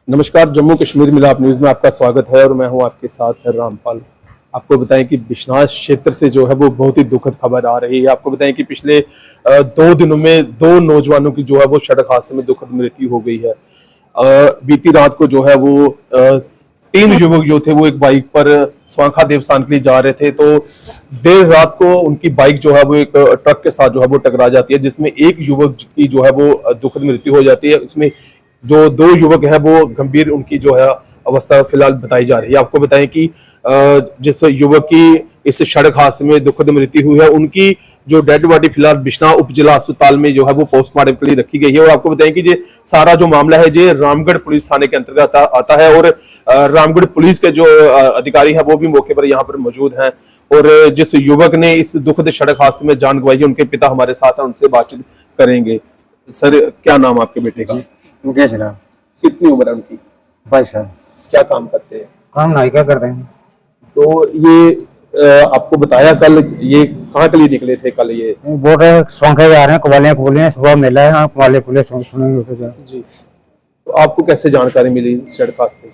नमस्कार, जम्मू कश्मीर मिलाप न्यूज में आपका स्वागत है और मैं हूं आपके साथ रामपाल। आपको बताएं कि बिश्नाह क्षेत्र से जो है वो बहुत ही दुखद खबर आ रही है। आपको बताएं कि पिछले 2 दिनों में 2 नौजवानों की जो है वो सड़क हादसे में दुखद मृत्यु हो गई है। बीती रात को जो है वो 3 युवक जो थे वो एक बाइक पर स्वांखा देवस्थान के लिए जा रहे थे, तो देर रात को उनकी बाइक जो है वो एक ट्रक के साथ जो है वो टकरा जाती है, जिसमें एक युवक की जो है वो दुखद मृत्यु हो जाती है। उसमें जो 2 युवक हैं वो गंभीर उनकी जो है अवस्था फिलहाल बताई जा रही है। आपको बताएं कि जिस युवक की इस सड़क हादसे में दुखद मृत्यु हुई है, उनकी जो डेड बॉडी फिलहाल बिश्नाह उप जिला अस्पताल में जो है वो पोस्टमार्टम के लिए रखी गई है। और आपको बताएं कि ये सारा जो मामला है ये रामगढ़ पुलिस थाने के अंतर्गत आता है और रामगढ़ पुलिस के जो अधिकारी हैं वो भी मौके पर यहाँ पर मौजूद हैं। और जिस युवक ने इस दुखद सड़क हादसे में जान गंवाई है, उनके पिता हमारे साथ हैं, उनसे बातचीत करेंगे। सर, क्या नाम आपके बेटे का? मुकेश राम। कितनी उम्र है उनकी? 22 साल। क्या काम करते हैं? काम नाई क्या करते हैं। तो ये आपको बताया कल, ये कहाँ के लिए निकले थे कल? ये बोल रहे स्वांखा जा रहे हैं, कवालियाँ सुबह मेला है, हाँ कवाले खुले सुनेंगे जी। तो आपको कैसे जानकारी मिली सड़क हादसे?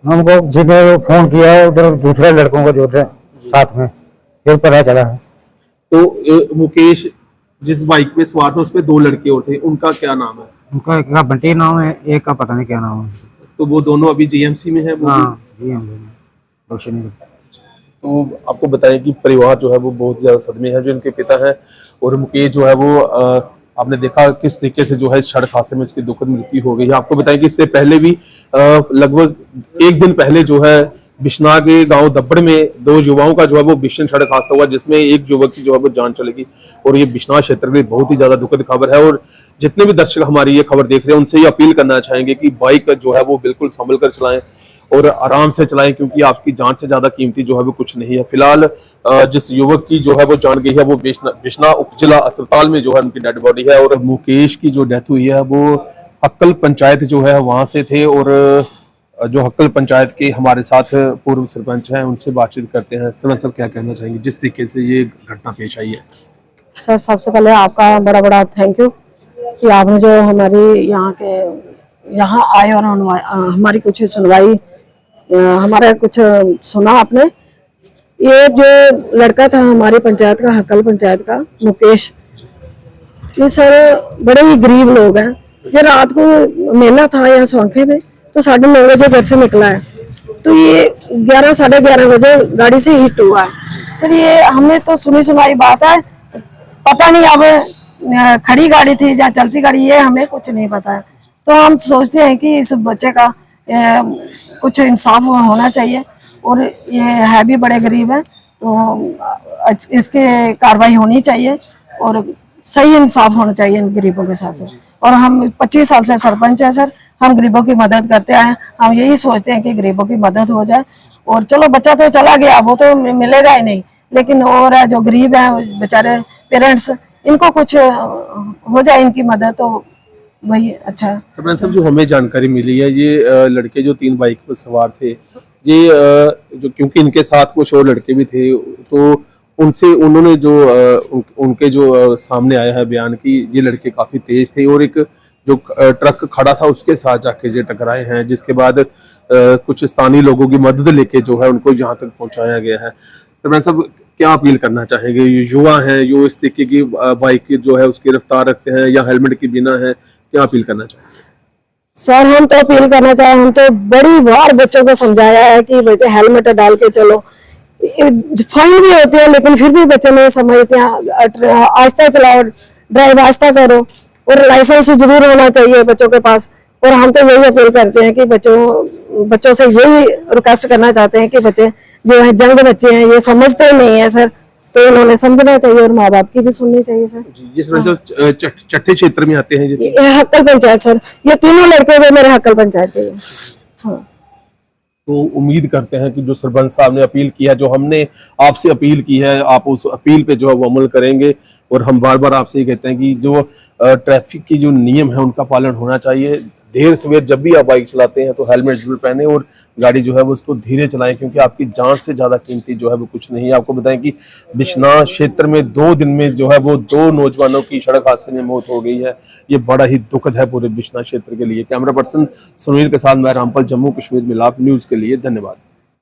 हमको जिन्हें फोन किया उधर दूसरे लड़कों को जो थे साथ में, फिर पता चला है। तो मुकेश जिस बाइक पे सवार था उस पे 2 लड़के और थे, उनका क्या नाम है? उनका एक का बंटी नाम है, एक का पता नहीं क्या नाम है। तो वो दोनों अभी जीएमसी में है? हाँ जी, हम तो आपको बताएं कि परिवार जो है वो बहुत ज्यादा सदमे है, जो इनके पिता हैं। और मुकेश जो है वो आपने देखा किस तरीके से जो है इस सड़क हादसे में उसकी दुखद मृत्यु हो गई है। आपको बताएं कि इससे पहले भी लगभग 1 दिन पहले जो है बिश्नाह के गांव दब्बड़ में 2 युवाओं का जो है वो भीषण सड़क हादसा हुआ, जिसमें एक युवक की जो है वो जान चली गई। और ये बिश्नाह क्षेत्र में बहुत ही ज्यादा दुखद खबर है। और जितने भी दर्शक हमारी ये खबर देख रहे हैं उनसे ये अपील करना चाहेंगे कि बाइक जो है वो बिल्कुल संभल कर चलाएं और आराम से चलाएं, क्योंकि आपकी जान से ज्यादा कीमती जो है वो कुछ नहीं है। फिलहाल जिस युवक की जो है वो जान गई है वो बिश्नाह उप जिला अस्पताल में जो है उनकी डेड बॉडी है। और मुकेश की जो डेथ हुई है वो हक्कल पंचायत जो है वहां से थे। और जो हक्कल पंचायत के हमारे साथ पूर्व सरपंच हैं, उनसे बातचीत करते हैं। सरपंच साहब, क्या कहना चाहेंगे जिस तरीके से ये घटना पेश आई है? सर, सबसे पहले आपका बड़ा बड़ा थैंक यू कि आपने जो यहाँ आए और हमारी कुछ सुनवाई, हमारा कुछ सुना आपने। ये जो लड़का था हमारी पंचायत का, हक्कल पंचायत का मुकेश, ये सर बड़े ही गरीब लोग हैं। जो रात को मेला था यहाँ स्वांखे में, तो 9:30 बजे घर से निकला है, तो ये 11 साढ़े 11 बजे गाड़ी से हिट हुआ है। सर, ये हमने तो सुनी सुनाई बात है, पता नहीं अब खड़ी गाड़ी थी या चलती गाड़ी, ये हमें कुछ नहीं पता है। तो हम सोचते हैं कि इस बच्चे का कुछ इंसाफ होना चाहिए। और ये है भी बड़े गरीब है, तो इसके कार्रवाई होनी चाहिए और सही इंसाफ होना चाहिए इन गरीबों के साथ। और हम 25 साल से सरपंच है सर, हम गरीबों की मदद करते आए। हम यही सोचते हैं कि गरीबों की मदद हो जाए। और चलो, बच्चा तो चला गया, वो तो मिलेगा ही नहीं, लेकिन और जो गरीब है बेचारे पेरेंट्स, इनको कुछ हो जाए, इनकी मदद, तो वही अच्छा है। सरपंच साहब, जो हमें जानकारी मिली है, ये लड़के जो 3 बाइक पर सवार थे, ये जो क्योंकि इनके साथ कुछ और लड़के भी थे, तो उन्होंने जो उनके जो सामने आया है बयान की ये लड़के काफी तेज थे और एक जो ट्रक खड़ा था उसके साथ जाके ये टकराए हैं, जिसके बाद कुछ स्थानीय लोगों की मदद लेके जो है उनको यहाँ तक पहुंचाया गया है। सरपंच साहब, क्या अपील करना चाहेंगे? युवा हैं जो इस तरीके की बाइक जो है उसकी रफ्तार रखते हैं या हेलमेट के बिना है, क्या अपील करना चाहेंगे? सर, हम तो अपील करना चाहें, हम तो बड़ी बार बच्चों को समझाया है कि बच्चे हेलमेट डाल के चलो। फाइन भी होते हैं, लेकिन फिर भी बच्चे नहीं समझते हैं। आस्ता चलाओ, ड्राइव आस्ता करो, और लाइसेंस जरूर होना चाहिए बच्चों के पास। और हम तो यही अपील करते हैं कि बच्चों से यही रिक्वेस्ट करना चाहते हैं कि बच्चे जो है जंग बच्चे हैं, ये समझते नहीं है सर, तो इन्होंने समझना चाहिए और माँ बाप की भी सुननी चाहिए सर। ये चट्टे क्षेत्र में आते हैं ये हक्कल पंचायत सर, ये तीनों लड़के जो मेरे हक्कल पंचायत के हैं। हाँ। तो उम्मीद करते हैं कि जो सरपंच साहब ने अपील की है, जो हमने आपसे अपील की है, आप उस अपील पे जो है वो अमल करेंगे। और हम बार बार आपसे ये कहते हैं कि जो ट्रैफिक की जो नियम है उनका पालन होना चाहिए। देर सवेर जब भी आप बाइक चलाते हैं तो हेलमेट जरूर पहने और गाड़ी जो है वो उसको धीरे चलाएं, क्योंकि आपकी जान से ज्यादा कीमती जो है वो कुछ नहीं है। आपको बताएं कि बिश्नाह क्षेत्र में 2 दिन में जो है वो 2 नौजवानों की सड़क हादसे में मौत हो गई है। ये बड़ा ही दुखद है पूरे बिश्नाह क्षेत्र के लिए। कैमरा पर्सन सुनील के साथ मैं रामपाल, जम्मू कश्मीर मिलाप न्यूज के लिए। धन्यवाद।